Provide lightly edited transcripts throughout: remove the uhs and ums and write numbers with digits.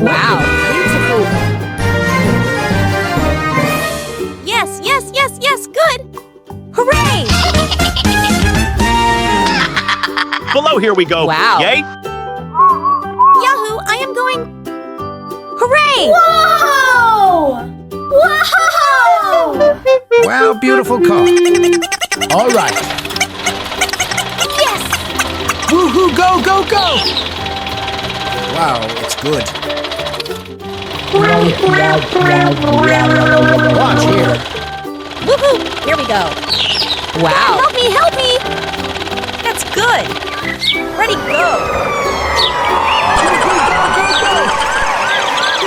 Wow, beautiful. Yes, yes, yes, yes, good. Hooray! Below here we go. Wow. Yay? Yahoo! I am going. Hooray! Whoa! Whoa! Wow, beautiful car. All right. Yes! Woohoo, go, go, go! Wow, it's good. Watch here. Woohoo! Here we go. Wow. Help me, help me! That's good. Ready, go.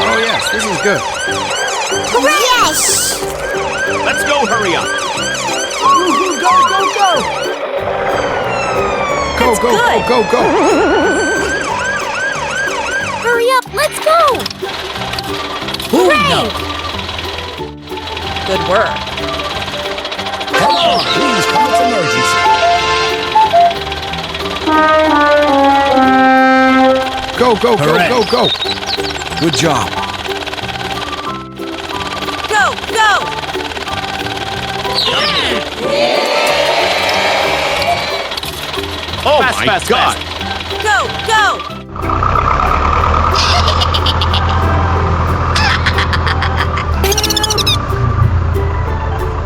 Oh, yes, this is good. Hooray! Yes! Let's go, hurry up. Woohoo, go, go, go! Go, That's go, good. go, go, go! Hurry up, let's go! Ooh, Hooray! no. Good work. Come on, please, call it emergency. Go, go, go, Hooray. go, go! Good job. Go, go! Oh Fast, my fast, God! Go, go!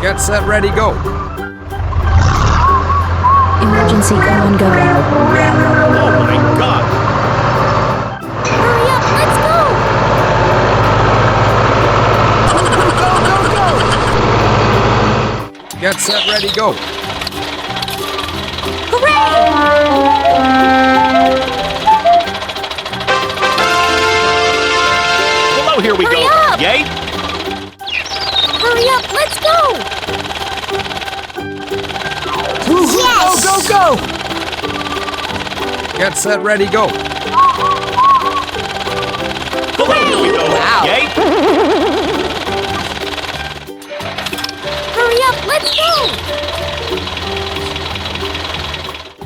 Get set, ready, go. Emergency, go on, go. Oh my God! Hurry up, let's go! Get set, ready, go. Hooray! Below here we Hurry go. up. Yay? Hurry up, let's go! Yes! Go, go, go! Get set, ready, go. Below here we go. Wow. Yay? Hurry up, let's go!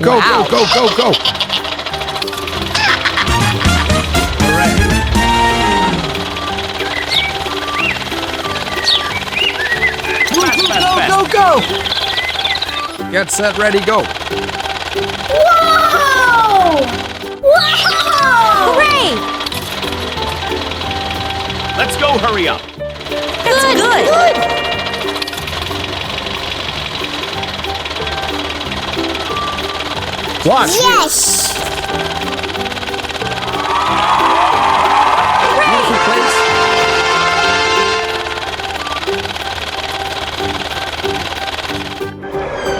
Go, Wow. go, go, go, go! Hooray! Fast, fast, fast. Go, go! Get set, ready, go. Whoa! Whoa! Hooray! Let's go, hurry up. That's good! Watch here. Yes! Beautiful place.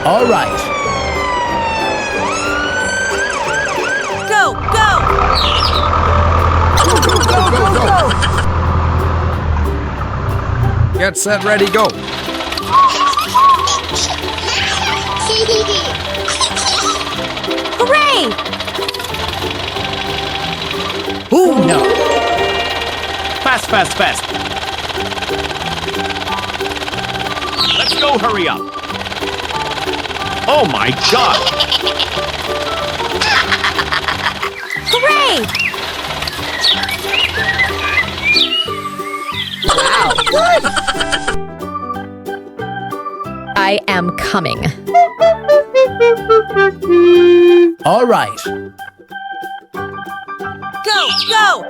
All right. Go, go! Go, go, go! Get set, ready, go. Hooray! Ooh, no. Fast, fast, fast. Let's go, hurry up. Oh my God! Hooray! Wow. Good! I am coming. All right. Go, go!